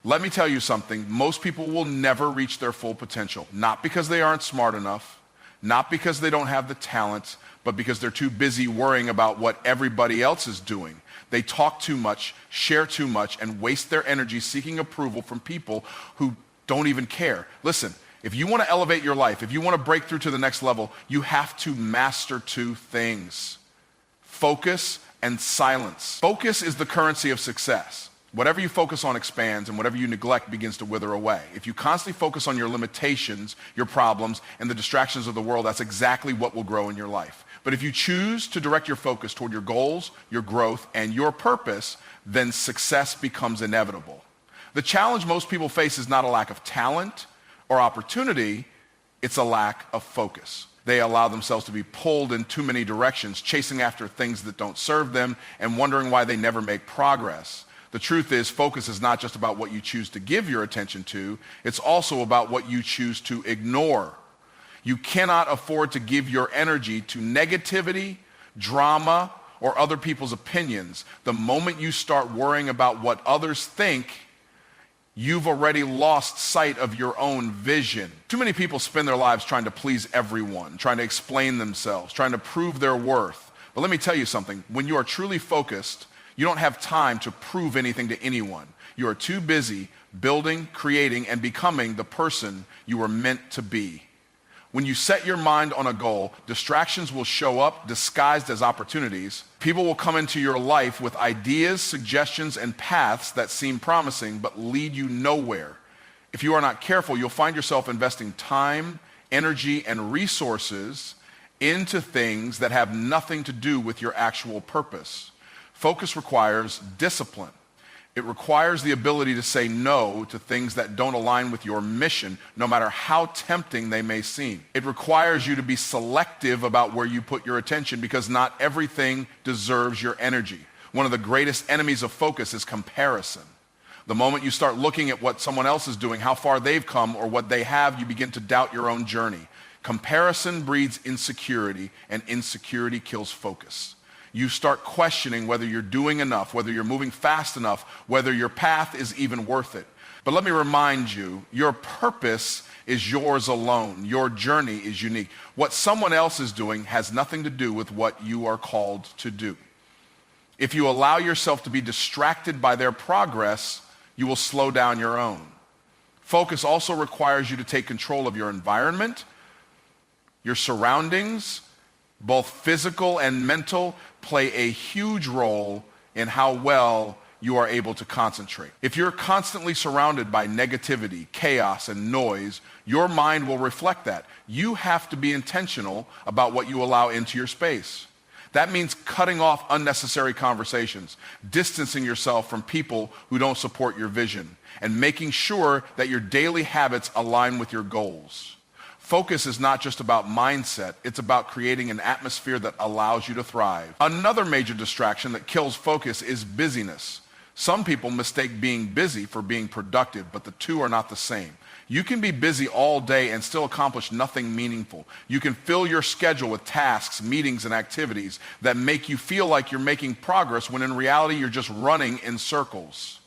Let me tell you something. Most people will never reach their full potential, not because they aren't smart enough, not because they don't have the talent, but because they're too busy worrying about what everybody else is doing. They talk too much, share too much, and waste their energy seeking approval from people who don't even care. Listen, if you want to elevate your life, if you want to break through to the next level, you have to master two things: focus and silence. Focus is the currency of success. Whatever you focus on expands, and whatever you neglect begins to wither away. If you constantly focus on your limitations, your problems, and the distractions of the world, that's exactly what will grow in your life. But if you choose to direct your focus toward your goals, your growth, and your purpose, then success becomes inevitable. The challenge most people face is not a lack of talent or opportunity, it's a lack of focus. They allow themselves to be pulled in too many directions, chasing after things that don't serve them and wondering why they never make progress. The truth is, focus is not just about what you choose to give your attention to, it's also about what you choose to ignore. You cannot afford to give your energy to negativity, drama, or other people's opinions. The moment you start worrying about what others think, you've already lost sight of your own vision. Too many people spend their lives trying to please everyone, trying to explain themselves, trying to prove their worth. But let me tell you something. When you are truly focused, you don't have time to prove anything to anyone. You are too busy building, creating, and becoming the person you were meant to be. When you set your mind on a goal, distractions will show up disguised as opportunities. People will come into your life with ideas, suggestions, and paths that seem promising but lead you nowhere. If you are not careful, you'll find yourself investing time, energy, and resources into things that have nothing to do with your actual purpose. Focus requires discipline. It requires the ability to say no to things that don't align with your mission, no matter how tempting they may seem. It requires you to be selective about where you put your attention, because not everything deserves your energy. One of the greatest enemies of focus is comparison. The moment you start looking at what someone else is doing, how far they've come, or what they have, you begin to doubt your own journey. Comparison breeds insecurity, and insecurity kills focus. You start questioning whether you're doing enough, whether you're moving fast enough, whether your path is even worth it. But let me remind you, your purpose is yours alone. Your journey is unique. What someone else is doing has nothing to do with what you are called to do. If you allow yourself to be distracted by their progress, you will slow down your own. Focus also requires you to take control of your environment, your surroundings. Both physical and mental play a huge role in how well you are able to concentrate. If you're constantly surrounded by negativity, chaos, and noise, your mind will reflect that. You have to be intentional about what you allow into your space. That means cutting off unnecessary conversations, distancing yourself from people who don't support your vision, and making sure that your daily habits align with your goals. Focus is not just about mindset, it's about creating an atmosphere that allows you to thrive. Another major distraction that kills focus is busyness. Some people mistake being busy for being productive, but the two are not the same. You can be busy all day and still accomplish nothing meaningful. You can fill your schedule with tasks, meetings, and activities that make you feel like you're making progress when in reality you're just running in circles.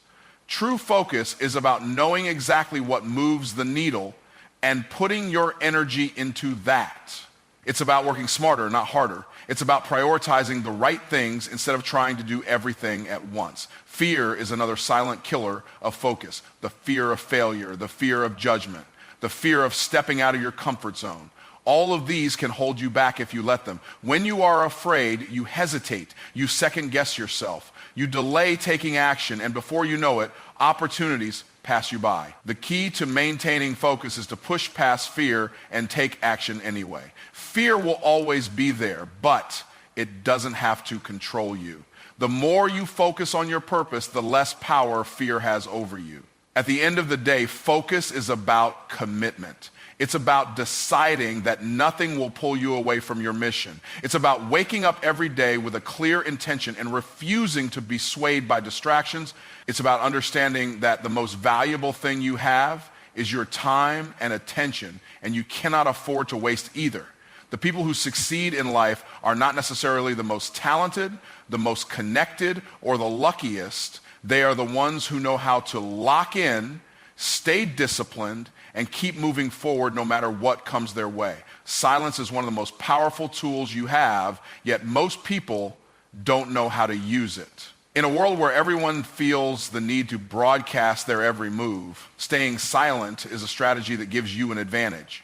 True focus is about knowing exactly what moves the needle and putting your energy into that. It's about working smarter, not harder. It's about prioritizing the right things instead of trying to do everything at once. Fear is another silent killer of focus. The fear of failure, the fear of judgment, the fear of stepping out of your comfort zone. All of these can hold you back if you let them. When you are afraid, you hesitate, you second guess yourself, you delay taking action, and before you know it, opportunities pass you by. The key to maintaining focus is to push past fear and take action anyway. Fear will always be there, but it doesn't have to control you. The more you focus on your purpose, the less power fear has over you. At the end of the day, focus is about commitment. It's about deciding that nothing will pull you away from your mission. It's about waking up every day with a clear intention and refusing to be swayed by distractions. It's about understanding that the most valuable thing you have is your time and attention, and you cannot afford to waste either. The people who succeed in life are not necessarily the most talented, the most connected, or the luckiest. They are the ones who know how to lock in, stay disciplined, and keep moving forward no matter what comes their way. Silence is one of the most powerful tools you have, yet most people don't know how to use it. In a world where everyone feels the need to broadcast their every move, staying silent is a strategy that gives you an advantage.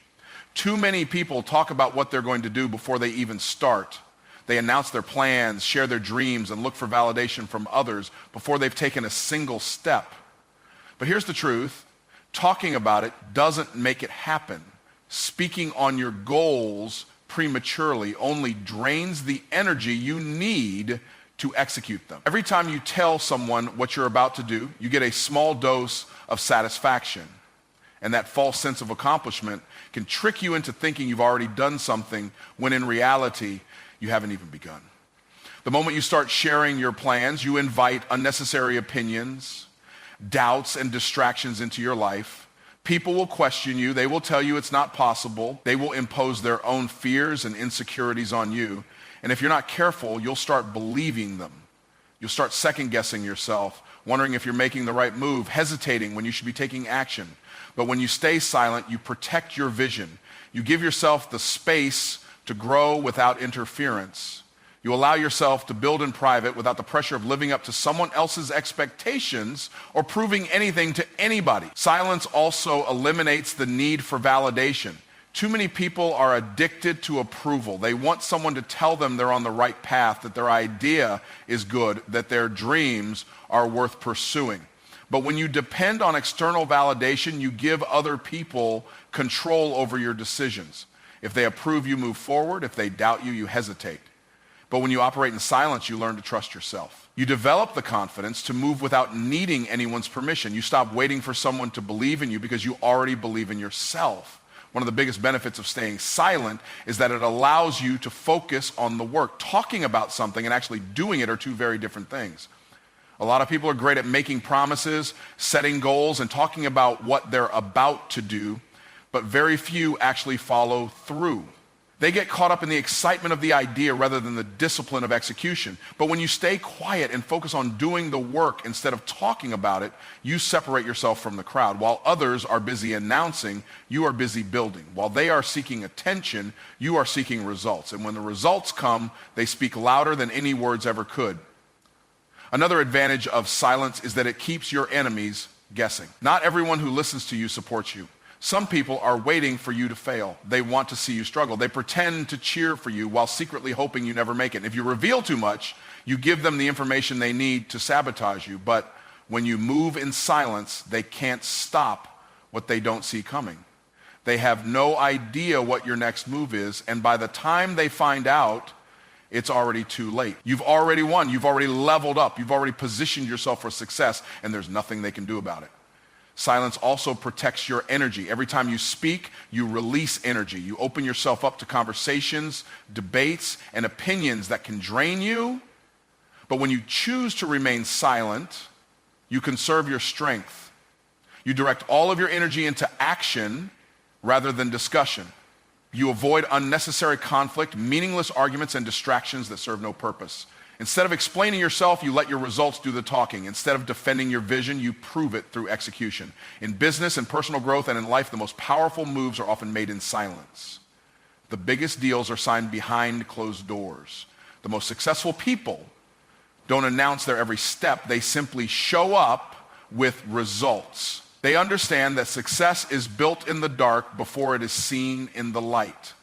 Too many people talk about what they're going to do before they even start. They announce their plans, share their dreams, and look for validation from others before they've taken a single step. But here's the truth. Talking about it doesn't make it happen. Speaking on your goals prematurely only drains the energy you need to execute them. Every time you tell someone what you're about to do, you get a small dose of satisfaction. And that false sense of accomplishment can trick you into thinking you've already done something when in reality, you haven't even begun. The moment you start sharing your plans, you invite unnecessary opinions, doubts, and distractions into your life. People will question you. They will tell you it's not possible. They will impose their own fears and insecurities on you. And if you're not careful, you'll start believing them. You'll start second-guessing yourself, wondering if you're making the right move, hesitating when you should be taking action. But when you stay silent, you protect your vision. You give yourself the space to grow without interference. You allow yourself to build in private without the pressure of living up to someone else's expectations or proving anything to anybody. Silence also eliminates the need for validation. Too many people are addicted to approval. They want someone to tell them they're on the right path, that their idea is good, that their dreams are worth pursuing. But when you depend on external validation, you give other people control over your decisions. If they approve, you move forward. If they doubt you, you hesitate. But when you operate in silence, you learn to trust yourself. You develop the confidence to move without needing anyone's permission. You stop waiting for someone to believe in you because you already believe in yourself. One of the biggest benefits of staying silent is that it allows you to focus on the work. Talking about something and actually doing it are two very different things. A lot of people are great at making promises, setting goals, and talking about what they're about to do, but very few actually follow through. They get caught up in the excitement of the idea rather than the discipline of execution. But when you stay quiet and focus on doing the work instead of talking about it, you separate yourself from the crowd. While others are busy announcing, you are busy building. While they are seeking attention, you are seeking results. And when the results come, they speak louder than any words ever could. Another advantage of silence is that it keeps your enemies guessing. Not everyone who listens to you supports you. Some people are waiting for you to fail. They want to see you struggle. They pretend to cheer for you while secretly hoping you never make it. If you reveal too much, you give them the information they need to sabotage you. But when you move in silence, they can't stop what they don't see coming. They have no idea what your next move is, and by the time they find out, it's already too late. You've already won. You've already leveled up. You've already positioned yourself for success, and there's nothing they can do about it. Silence also protects your energy. Every time you speak, you release energy. You open yourself up to conversations, debates, and opinions that can drain you. But when you choose to remain silent, you conserve your strength. You direct all of your energy into action rather than discussion. You avoid unnecessary conflict, meaningless arguments, and distractions that serve no purpose. Instead of explaining yourself, you let your results do the talking. Instead of defending your vision, you prove it through execution. In business and personal growth and in life, the most powerful moves are often made in silence. The biggest deals are signed behind closed doors. The most successful people don't announce their every step. They simply show up with results. They understand that success is built in the dark before it is seen in the light.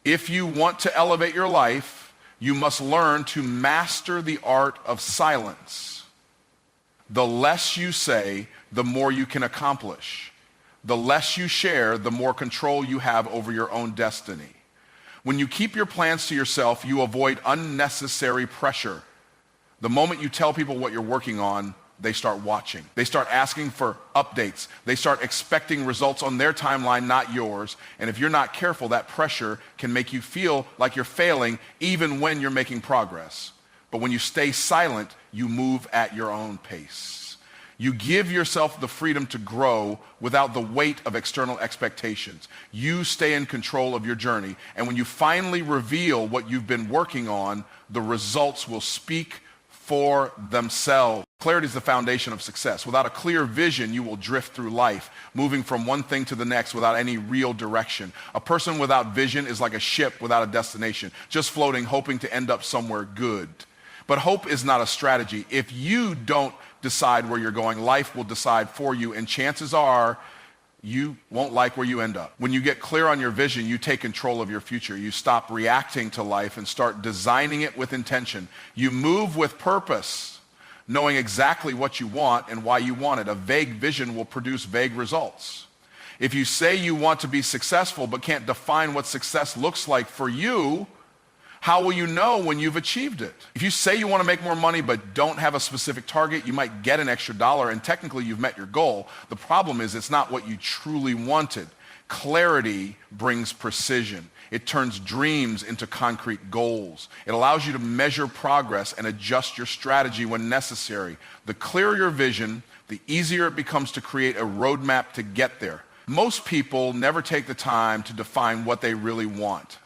If you want to elevate your life, you must learn to master the art of silence. The less you say, the more you can accomplish. The less you share, the more control you have over your own destiny. When you keep your plans to yourself, you avoid unnecessary pressure. The moment you tell people what you're working on, they start watching. They start asking for updates. They start expecting results on their timeline, not yours. And if you're not careful, that pressure can make you feel like you're failing even when you're making progress. But when you stay silent, you move at your own pace. You give yourself the freedom to grow without the weight of external expectations. You stay in control of your journey. And when you finally reveal what you've been working on, the results will speak for themselves. Clarity is the foundation of success. Without a clear vision, you will drift through life, moving from one thing to the next without any real direction. A person without vision is like a ship without a destination, just floating, hoping to end up somewhere good. But hope is not a strategy. If you don't decide where you're going, life will decide for you, and chances are you won't like where you end up. When you get clear on your vision, you take control of your future. You stop reacting to life and start designing it with intention. You move with purpose, knowing exactly what you want and why you want it. A vague vision will produce vague results. If you say you want to be successful but can't define what success looks like for you, how will you know when you've achieved it? If you say you want to make more money but don't have a specific target, you might get an extra dollar and technically you've met your goal. The problem is it's not what you truly wanted. Clarity brings precision. It turns dreams into concrete goals. It allows you to measure progress and adjust your strategy when necessary. The clearer your vision, the easier it becomes to create a roadmap to get there. Most people never take the time to define what they really want.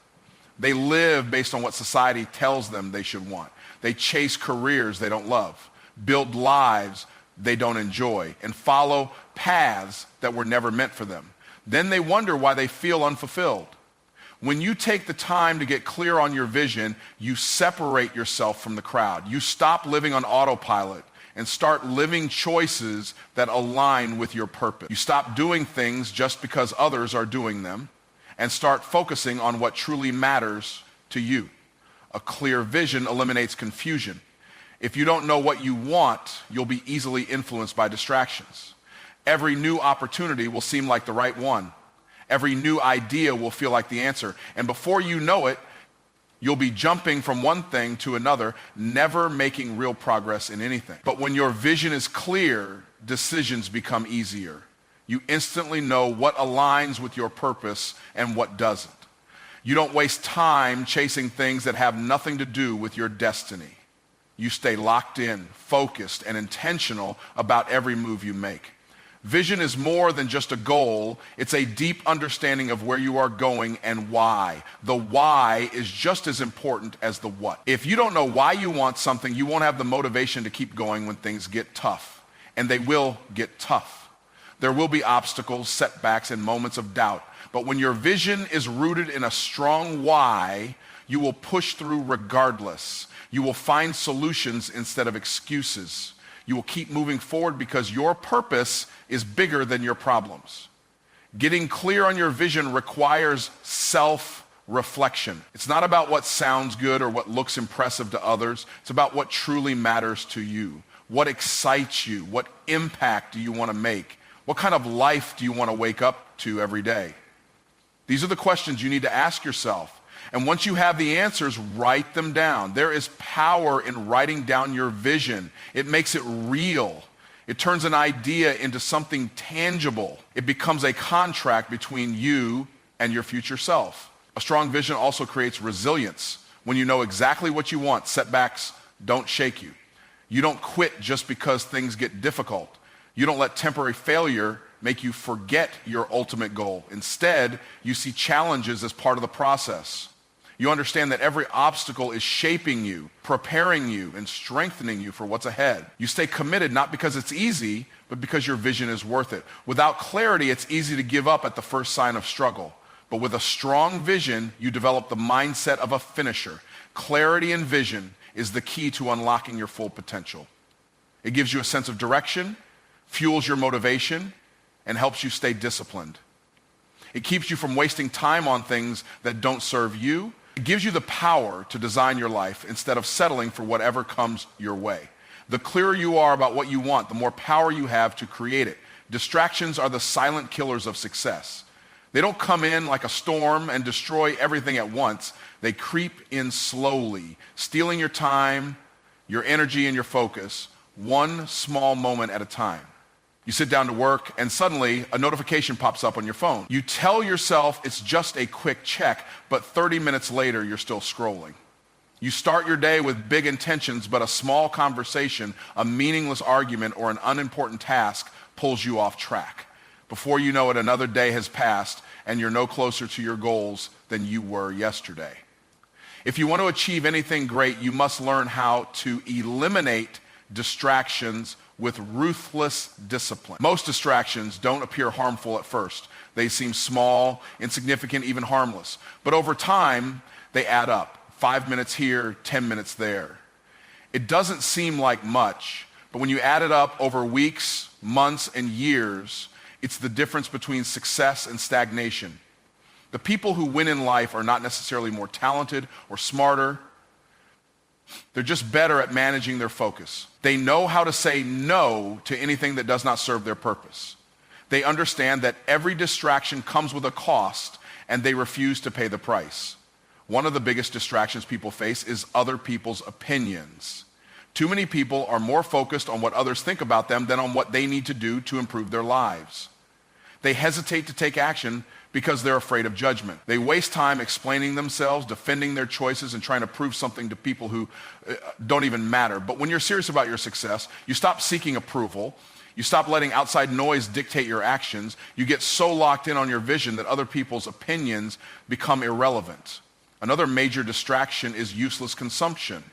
They live based on what society tells them they should want. They chase careers they don't love, build lives they don't enjoy, and follow paths that were never meant for them. Then they wonder why they feel unfulfilled. When you take the time to get clear on your vision, you separate yourself from the crowd. You stop living on autopilot and start living choices that align with your purpose. You stop doing things just because others are doing them and start focusing on what truly matters to you. A clear vision eliminates confusion. If you don't know what you want, you'll be easily influenced by distractions. Every new opportunity will seem like the right one. Every new idea will feel like the answer. And before you know it, you'll be jumping from one thing to another, never making real progress in anything. But when your vision is clear, decisions become easier. You instantly know what aligns with your purpose and what doesn't. You don't waste time chasing things that have nothing to do with your destiny. You stay locked in, focused, and intentional about every move you make. Vision is more than just a goal. It's a deep understanding of where you are going and why. The why is just as important as the what. If you don't know why you want something, you won't have the motivation to keep going when things get tough. And they will get tough. There will be obstacles, setbacks, and moments of doubt. But when your vision is rooted in a strong why, you will push through regardless. You will find solutions instead of excuses. You will keep moving forward because your purpose is bigger than your problems. Getting clear on your vision requires self-reflection. It's not about what sounds good or what looks impressive to others. It's about what truly matters to you. What excites you? What impact do you want to make? What kind of life do you want to wake up to every day? These are the questions you need to ask yourself. And once you have the answers, write them down. There is power in writing down your vision. It makes it real. It turns an idea into something tangible. It becomes a contract between you and your future self. A strong vision also creates resilience. When you know exactly what you want, setbacks don't shake you. You don't quit just because things get difficult. You don't let temporary failure make you forget your ultimate goal. Instead, you see challenges as part of the process. You understand that every obstacle is shaping you, preparing you, and strengthening you for what's ahead. You stay committed not because it's easy, but because your vision is worth it. Without clarity, it's easy to give up at the first sign of struggle. But with a strong vision, you develop the mindset of a finisher. Clarity and vision is the key to unlocking your full potential. It gives you a sense of direction, fuels your motivation, and helps you stay disciplined. It keeps you from wasting time on things that don't serve you. It gives you the power to design your life instead of settling for whatever comes your way. The clearer you are about what you want, the more power you have to create it. Distractions are the silent killers of success. They don't come in like a storm and destroy everything at once. They creep in slowly, stealing your time, your energy, and your focus, one small moment at a time. You sit down to work and suddenly a notification pops up on your phone. You tell yourself it's just a quick check, but 30 minutes later you're still scrolling. You start your day with big intentions, but a small conversation, a meaningless argument, or an unimportant task pulls you off track. Before you know it, another day has passed and you're no closer to your goals than you were yesterday. If you want to achieve anything great, you must learn how to eliminate distractions with ruthless discipline. Most distractions don't appear harmful at first. They seem small, insignificant, even harmless. But over time, they add up. 5 minutes here, 10 minutes there. It doesn't seem like much, but when you add it up over weeks, months, and years, it's the difference between success and stagnation. The people who win in life are not necessarily more talented or smarter. They're just better at managing their focus. They know how to say no to anything that does not serve their purpose. They understand that every distraction comes with a cost, and they refuse to pay the price. One of the biggest distractions people face is other people's opinions. Too many people are more focused on what others think about them than on what they need to do to improve their lives. They hesitate to take action because they're afraid of judgment. They waste time explaining themselves, defending their choices, and trying to prove something to people who don't even matter. But when you're serious about your success, you stop seeking approval. You stop letting outside noise dictate your actions. You get so locked in on your vision that other people's opinions become irrelevant. Another major distraction is useless consumption.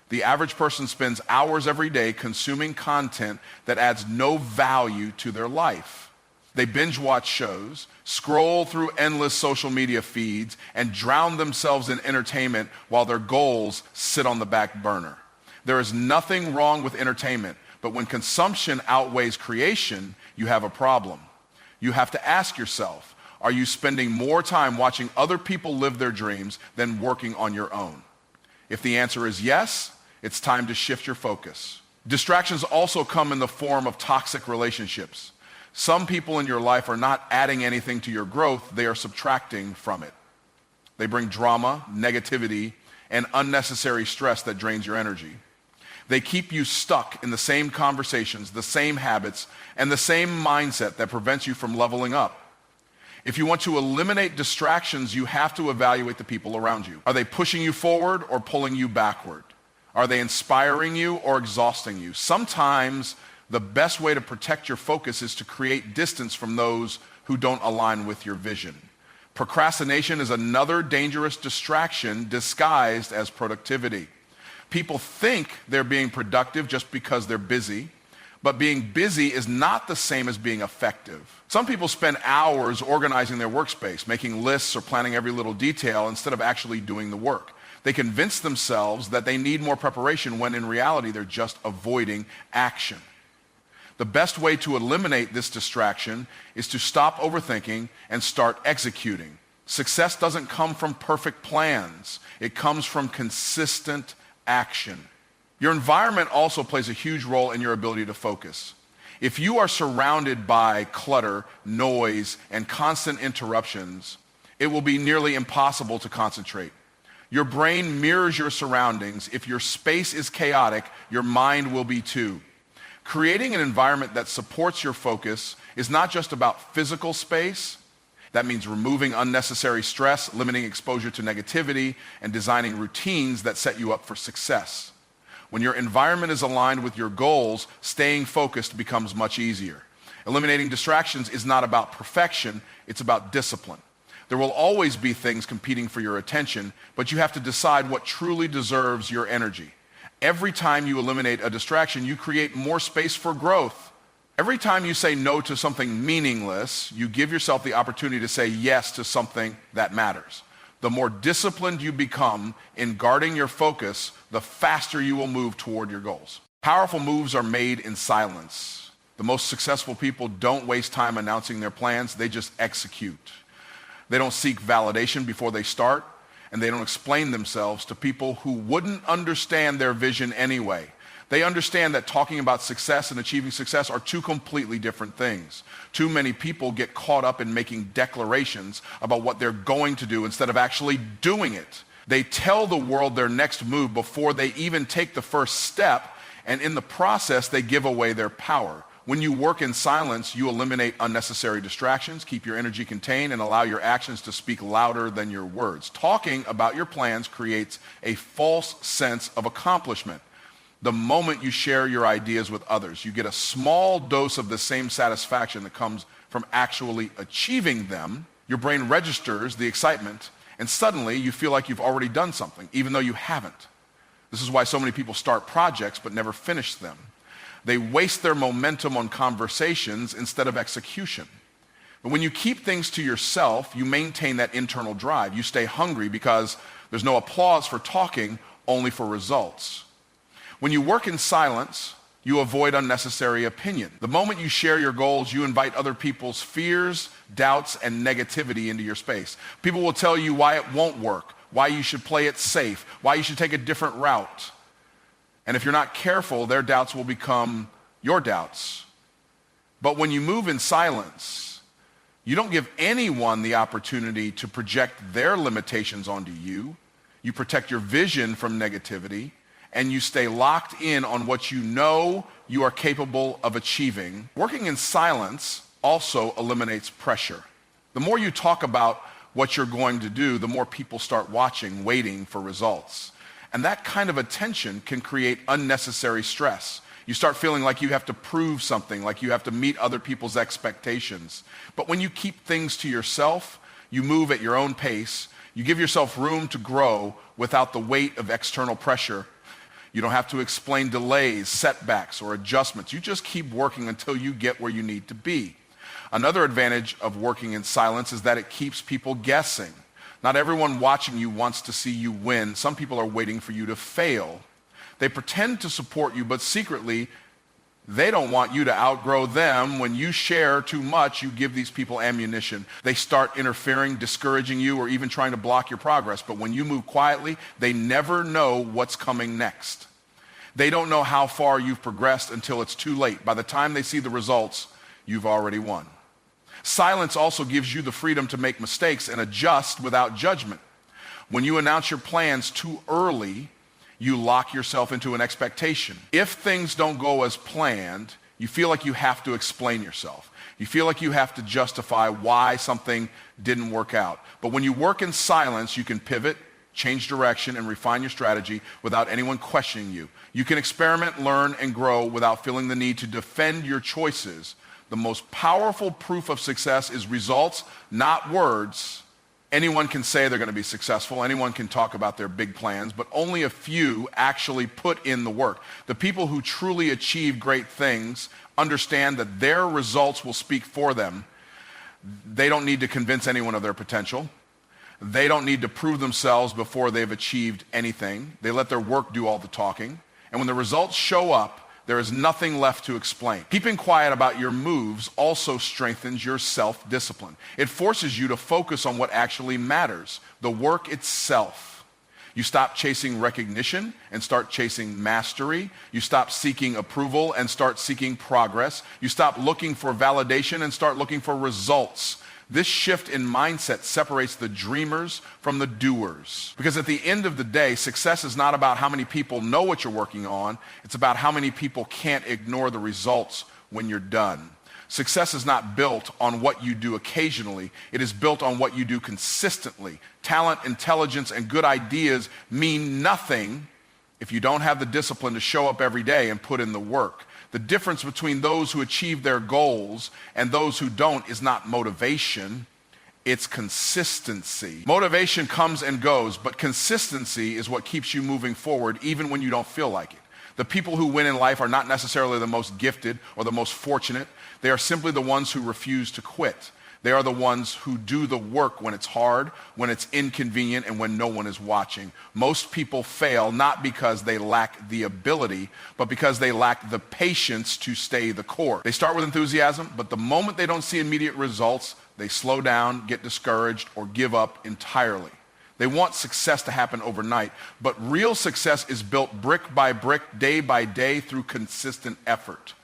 The average person spends hours every day consuming content that adds no value to their life. They binge watch shows, scroll through endless social media feeds, and drown themselves in entertainment while their goals sit on the back burner. There is nothing wrong with entertainment, but when consumption outweighs creation, you have a problem. You have to ask yourself, are you spending more time watching other people live their dreams than working on your own? If the answer is yes, it's time to shift your focus. Distractions also come in the form of toxic relationships. Some people in your life are not adding anything to your growth, they are subtracting from it. They bring drama, negativity, and unnecessary stress that drains your energy. They keep you stuck in the same conversations, the same habits, and the same mindset that prevents you from leveling up. If you want to eliminate distractions, you have to evaluate the people around you. Are they pushing you forward or pulling you backward? Are they inspiring you or exhausting you? Sometimes the best way to protect your focus is to create distance from those who don't align with your vision. Procrastination is another dangerous distraction disguised as productivity. People think they're being productive just because they're busy, but being busy is not the same as being effective. Some people spend hours organizing their workspace, making lists or planning every little detail instead of actually doing the work. They convince themselves that they need more preparation when in reality they're just avoiding action. The best way to eliminate this distraction is to stop overthinking and start executing. Success doesn't come from perfect plans. It comes from consistent action. Your environment also plays a huge role in your ability to focus. If you are surrounded by clutter, noise, and constant interruptions, it will be nearly impossible to concentrate. Your brain mirrors your surroundings. If your space is chaotic, your mind will be too. Creating an environment that supports your focus is not just about physical space. That means removing unnecessary stress, limiting exposure to negativity, and designing routines that set you up for success. When your environment is aligned with your goals, staying focused becomes much easier. Eliminating distractions is not about perfection, it's about discipline. There will always be things competing for your attention, but you have to decide what truly deserves your energy. Every time you eliminate a distraction, you create more space for growth. Every time you say no to something meaningless, you give yourself the opportunity to say yes to something that matters. The more disciplined you become in guarding your focus, the faster you will move toward your goals. Powerful moves are made in silence. The most successful people don't waste time announcing their plans, they just execute. They don't seek validation before they start, and they don't explain themselves to people who wouldn't understand their vision anyway. They understand that talking about success and achieving success are two completely different things. Too many people get caught up in making declarations about what they're going to do instead of actually doing it. They tell the world their next move before they even take the first step, and in the process, they give away their power. When you work in silence, you eliminate unnecessary distractions, keep your energy contained, and allow your actions to speak louder than your words. Talking about your plans creates a false sense of accomplishment. The moment you share your ideas with others, you get a small dose of the same satisfaction that comes from actually achieving them. Your brain registers the excitement, and suddenly you feel like you've already done something, even though you haven't. This is why so many people start projects but never finish them. They waste their momentum on conversations instead of execution. But when you keep things to yourself, you maintain that internal drive. You stay hungry because there's no applause for talking, only for results. When you work in silence, you avoid unnecessary opinion. The moment you share your goals, you invite other people's fears, doubts, and negativity into your space. People will tell you why it won't work, why you should play it safe, why you should take a different route. And if you're not careful, their doubts will become your doubts. But when you move in silence, you don't give anyone the opportunity to project their limitations onto you. You protect your vision from negativity, and you stay locked in on what you know you are capable of achieving. Working in silence also eliminates pressure. The more you talk about what you're going to do, the more people start watching, waiting for results. And that kind of attention can create unnecessary stress. You start feeling like you have to prove something, like you have to meet other people's expectations. But when you keep things to yourself, you move at your own pace, you give yourself room to grow without the weight of external pressure. You don't have to explain delays, setbacks, or adjustments. You just keep working until you get where you need to be. Another advantage of working in silence is that it keeps people guessing. Not everyone watching you wants to see you win. Some people are waiting for you to fail. They pretend to support you, but secretly, they don't want you to outgrow them. When you share too much, you give these people ammunition. They start interfering, discouraging you, or even trying to block your progress. But when you move quietly, they never know what's coming next. They don't know how far you've progressed until it's too late. By the time they see the results, you've already won. Silence also gives you the freedom to make mistakes and adjust without judgment. When you announce your plans too early, you lock yourself into an expectation. If things don't go as planned, you feel like you have to explain yourself. You feel like you have to justify why something didn't work out. But when you work in silence, you can pivot, change direction, and refine your strategy without anyone questioning you. You can experiment, learn, and grow without feeling the need to defend your choices. The most powerful proof of success is results, not words. Anyone can say they're going to be successful. Anyone can talk about their big plans, but only a few actually put in the work. The people who truly achieve great things understand that their results will speak for them. They don't need to convince anyone of their potential. They don't need to prove themselves before they've achieved anything. They let their work do all the talking. And when the results show up, there is nothing left to explain. Keeping quiet about your moves also strengthens your self-discipline. It forces you to focus on what actually matters, the work itself. You stop chasing recognition and start chasing mastery. You stop seeking approval and start seeking progress. You stop looking for validation and start looking for results. This shift in mindset separates the dreamers from the doers. Because at the end of the day, success is not about how many people know what you're working on. It's about how many people can't ignore the results when you're done. Success is not built on what you do occasionally. It is built on what you do consistently. Talent, intelligence, and good ideas mean nothing if you don't have the discipline to show up every day and put in the work. The difference between those who achieve their goals and those who don't is not motivation, it's consistency. Motivation comes and goes, but consistency is what keeps you moving forward even when you don't feel like it. The people who win in life are not necessarily the most gifted or the most fortunate. They are simply the ones who refuse to quit. They are the ones who do the work when it's hard, when it's inconvenient, and when no one is watching. Most people fail not because they lack the ability, but because they lack the patience to stay the course. They start with enthusiasm, but the moment they don't see immediate results, they slow down, get discouraged, or give up entirely. They want success to happen overnight, but real success is built brick by brick, day by day, through consistent effort.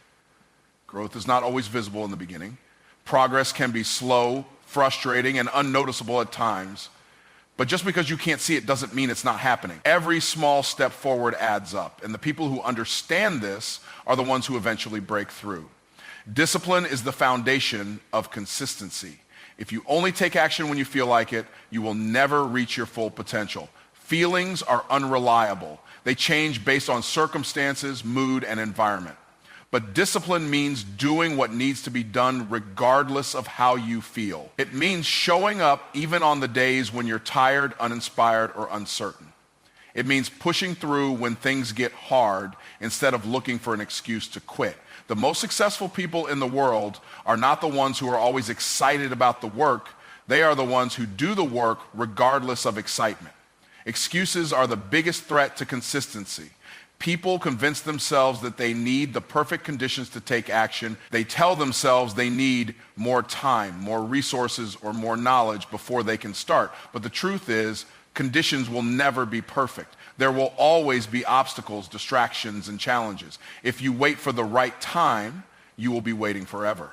Growth is not always visible in the beginning. Progress can be slow, frustrating, and unnoticeable at times. But just because you can't see it doesn't mean it's not happening. Every small step forward adds up, and the people who understand this are the ones who eventually break through. Discipline is the foundation of consistency. If you only take action when you feel like it, you will never reach your full potential. Feelings are unreliable. They change based on circumstances, mood, and environment. But discipline means doing what needs to be done regardless of how you feel. It means showing up even on the days when you're tired, uninspired, or uncertain. It means pushing through when things get hard instead of looking for an excuse to quit. The most successful people in the world are not the ones who are always excited about the work. They are the ones who do the work regardless of excitement. Excuses are the biggest threat to consistency. People convince themselves that they need the perfect conditions to take action. They tell themselves they need more time, more resources, or more knowledge before they can start. But the truth is, conditions will never be perfect. There will always be obstacles, distractions, and challenges. If you wait for the right time, you will be waiting forever.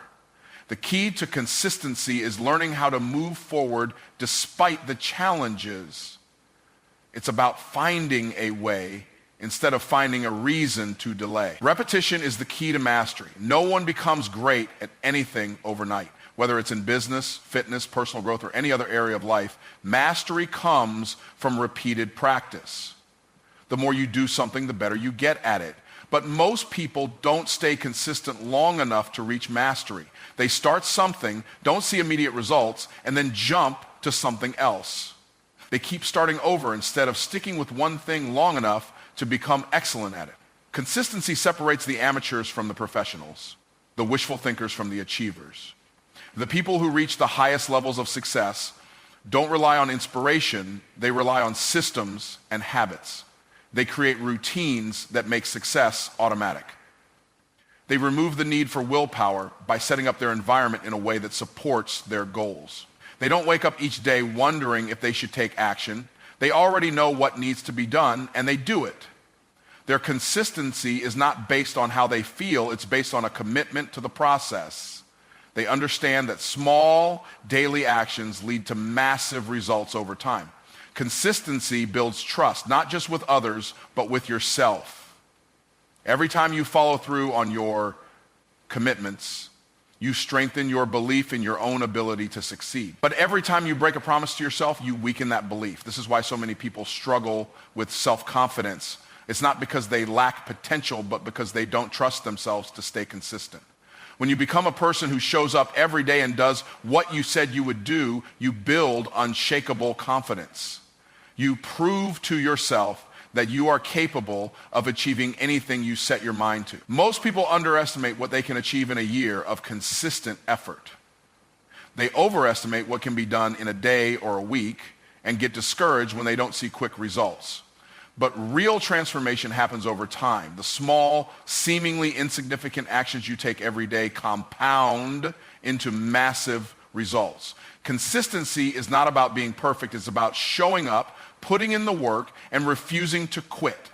The key to consistency is learning how to move forward despite the challenges. It's about finding a way instead of finding a reason to delay. Repetition is the key to mastery. No one becomes great at anything overnight. Whether it's in business, fitness, personal growth, or any other area of life, mastery comes from repeated practice. The more you do something, the better you get at it. But most people don't stay consistent long enough to reach mastery. They start something, don't see immediate results, and then jump to something else. They keep starting over instead of sticking with one thing long enough to become excellent at it. Consistency separates the amateurs from the professionals, the wishful thinkers from the achievers. The people who reach the highest levels of success don't rely on inspiration, they rely on systems and habits. They create routines that make success automatic. They remove the need for willpower by setting up their environment in a way that supports their goals. They don't wake up each day wondering if they should take action. They already know what needs to be done, and they do it. Their consistency is not based on how they feel, it's based on a commitment to the process. They understand that small daily actions lead to massive results over time. Consistency builds trust, not just with others, but with yourself. Every time you follow through on your commitments, you strengthen your belief in your own ability to succeed. But every time you break a promise to yourself, you weaken that belief. This is why so many people struggle with self-confidence. It's not because they lack potential, but because they don't trust themselves to stay consistent. When you become a person who shows up every day and does what you said you would do, you build unshakable confidence. You prove to yourself that you are capable of achieving anything you set your mind to. Most people underestimate what they can achieve in a year of consistent effort. They overestimate what can be done in a day or a week and get discouraged when they don't see quick results. But real transformation happens over time. The small, seemingly insignificant actions you take every day compound into massive results. Consistency is not about being perfect, it's about showing up, putting in the work, and refusing to quit.